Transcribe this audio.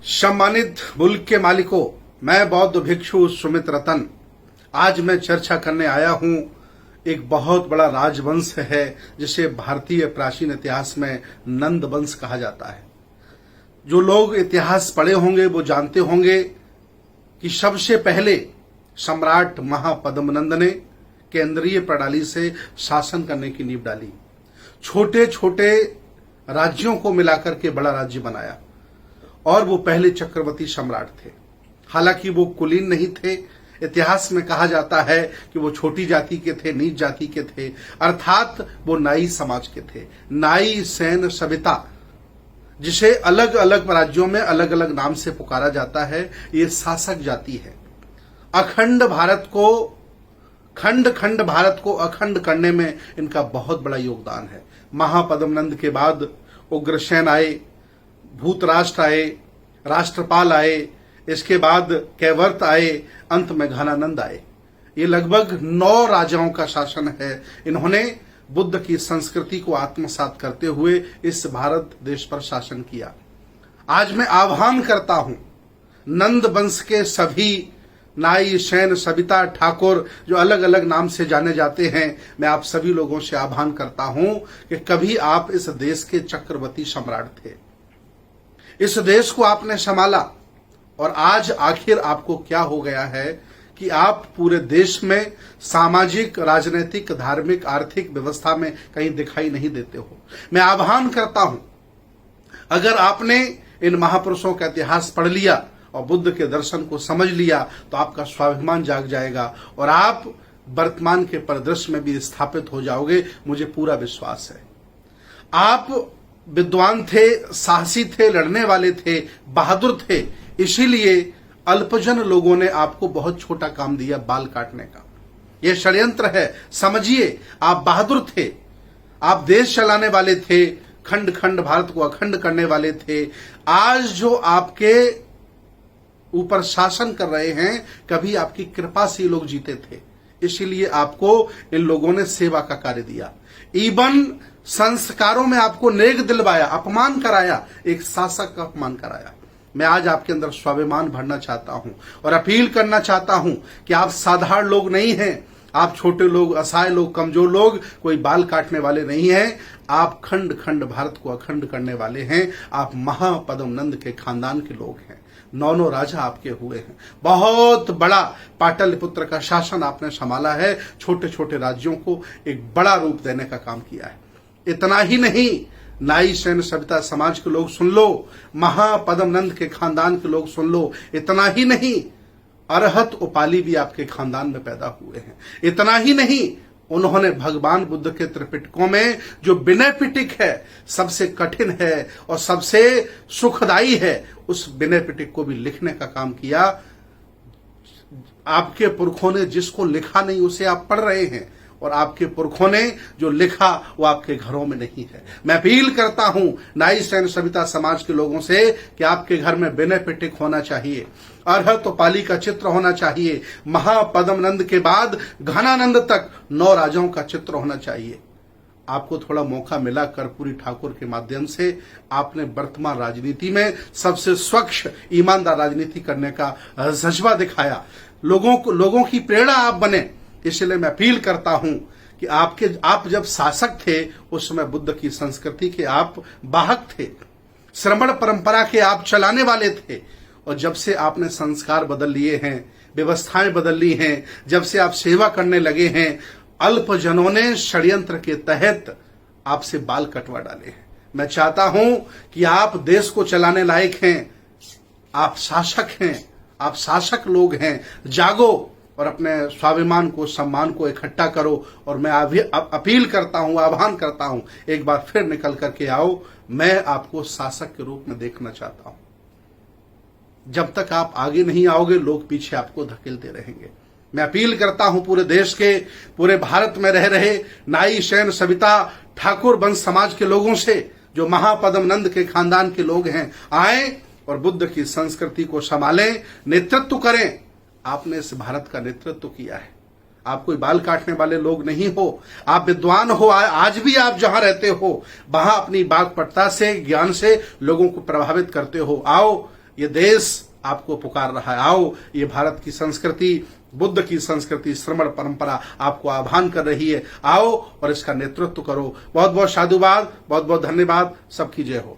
सम्मानित मुल्क के मालिकों, मैं बौद्ध भिक्षु सुमित रतन आज मैं चर्चा करने आया हूं। एक बहुत बड़ा राजवंश है जिसे भारतीय प्राचीन इतिहास में नंद वंश कहा जाता है। जो लोग इतिहास पढ़े होंगे वो जानते होंगे कि सबसे पहले सम्राट महापद्मनंद ने केंद्रीय प्रणाली से शासन करने की नींव डाली। छोटे छोटे राज्यों को मिलाकर के बड़ा राज्य बनाया और वो पहले चक्रवर्ती सम्राट थे। हालांकि वो कुलीन नहीं थे। इतिहास में कहा जाता है कि वो छोटी जाति के थे, नीच जाति के थे, अर्थात वो नाई समाज के थे। नाई, सैन, सविता, जिसे अलग अलग राज्यों में अलग अलग नाम से पुकारा जाता है, ये शासक जाति है। अखंड भारत को खंड भारत को अखंड करने में इनका बहुत बड़ा योगदान है। महापद्मनंद के बाद उग्रसेन आए, भूतराष्ट्र आए, राष्ट्रपाल आए, इसके बाद कैवर्त आए, अंत में घनानंद आए। ये लगभग 9 राजाओं का शासन है। इन्होंने बुद्ध की संस्कृति को आत्मसात करते हुए इस भारत देश पर शासन किया। आज मैं आह्वान करता हूं नंद वंश के सभी नाई, सैन, सविता, ठाकुर जो अलग अलग नाम से जाने जाते हैं, मैं आप सभी लोगों से आह्वान करता हूं कि कभी आप इस देश के चक्रवर्ती सम्राट थे। इस देश को आपने संभाला और आज आखिर आपको क्या हो गया है कि आप पूरे देश में सामाजिक, राजनीतिक, धार्मिक, आर्थिक व्यवस्था में कहीं दिखाई नहीं देते हो। मैं आह्वान करता हूं, अगर आपने इन महापुरुषों का इतिहास पढ़ लिया और बुद्ध के दर्शन को समझ लिया तो आपका स्वाभिमान जाग जाएगा और आप वर्तमान के परिदृश्य में भी स्थापित हो जाओगे। मुझे पूरा विश्वास है। आप विद्वान थे, साहसी थे, लड़ने वाले थे, बहादुर थे, इसीलिए अल्पजन लोगों ने आपको बहुत छोटा काम दिया, बाल काटने का। यह षड्यंत्र है, समझिए। आप बहादुर थे, आप देश चलाने वाले थे, खंड खंड भारत को अखंड करने वाले थे। आज जो आपके ऊपर शासन कर रहे हैं, कभी आपकी कृपा से ये लोग जीते थे, इसीलिए आपको इन लोगों ने सेवा का कार्य दिया। इवन संस्कारों में आपको नेग दिलवाया, अपमान कराया, एक शासक का अपमान कराया। मैं आज आपके अंदर स्वाभिमान भरना चाहता हूं और अपील करना चाहता हूं कि आप साधारण लोग नहीं हैं। आप छोटे लोग, असहाय लोग, कमजोर लोग, कोई बाल काटने वाले नहीं हैं। आप खंड खंड भारत को अखंड करने वाले हैं। आप महापद्मनंद के खानदान के लोग हैं। 9 राजा आपके हुए हैं। बहुत बड़ा पाटलिपुत्र का शासन आपने संभाला है। छोटे छोटे राज्यों को एक बड़ा रूप देने का काम किया है। इतना ही नहीं, नाई, सैन, सविता समाज के लोग सुन लो, महापद्मनंद के खानदान के लोग सुन लो। इतना ही नहीं, अरहत उपाली भी आपके खानदान में पैदा हुए हैं। इतना ही नहीं, उन्होंने भगवान बुद्ध के त्रिपिटकों में जो विनय पिटक है, सबसे कठिन है और सबसे सुखदायी है, उस विनय पिटक को भी लिखने का काम किया। आपके पुरखों ने जिसको लिखा नहीं उसे आप पढ़ रहे हैं और आपके पुरखों ने जो लिखा वो आपके घरों में नहीं है। मैं अपील करता हूं नाई, सैन, सविता समाज के लोगों से कि आपके घर में विनय पिटक होना चाहिए, अरहत उपाली का चित्र होना चाहिए, महापद्मनंद के बाद घनानंद तक 9 राजाओं का चित्र होना चाहिए। आपको थोड़ा मौका मिला कर्पूरी ठाकुर के माध्यम से, आपने वर्तमान राजनीति में सबसे स्वच्छ, ईमानदार राजनीति करने का जज्बा दिखाया। लोगों की प्रेरणा आप बने। इसलिए मैं अपील करता हूं कि आप जब शासक थे उस समय बुद्ध की संस्कृति के आप वाहक थे, श्रमण परंपरा के आप चलाने वाले थे। और जब से आपने संस्कार बदल लिए हैं, व्यवस्थाएं बदल ली हैं, जब से आप सेवा करने लगे हैं, अल्पजनों ने षड्यंत्र के तहत आपसे बाल कटवा डाले हैं। मैं चाहता हूं कि आप देश को चलाने लायक हैं, आप शासक हैं, आप शासक लोग हैं। जागो और अपने स्वाभिमान को, सम्मान को इकट्ठा करो। और मैं अपील करता हूं, आह्वान करता हूं, एक बार फिर निकल करके आओ। मैं आपको शासक के रूप में देखना चाहता हूं। जब तक आप आगे नहीं आओगे, लोग पीछे आपको धकेलते रहेंगे। मैं अपील करता हूं पूरे देश के, पूरे भारत में रह रहे नाई, सैन, सविता, ठाकुर वंश समाज के लोगों से, जो महापद्मनंद के खानदान के लोग हैं, आए और बुद्ध की संस्कृति को संभालें, नेतृत्व करें। आपने इस भारत का नेतृत्व किया है। आप कोई बाल काटने वाले लोग नहीं हो, आप विद्वान हो। आज भी आप जहां रहते हो वहां अपनी वाक्पटुता से, ज्ञान से लोगों को प्रभावित करते हो। आओ ये देश आपको पुकार रहा है। आओ, ये भारत की संस्कृति, बुद्ध की संस्कृति, श्रमण परंपरा आपको आह्वान कर रही है। आओ और इसका नेतृत्व करो। बहुत बहुत साधुवाद, बहुत बहुत धन्यवाद। सबकी जय हो।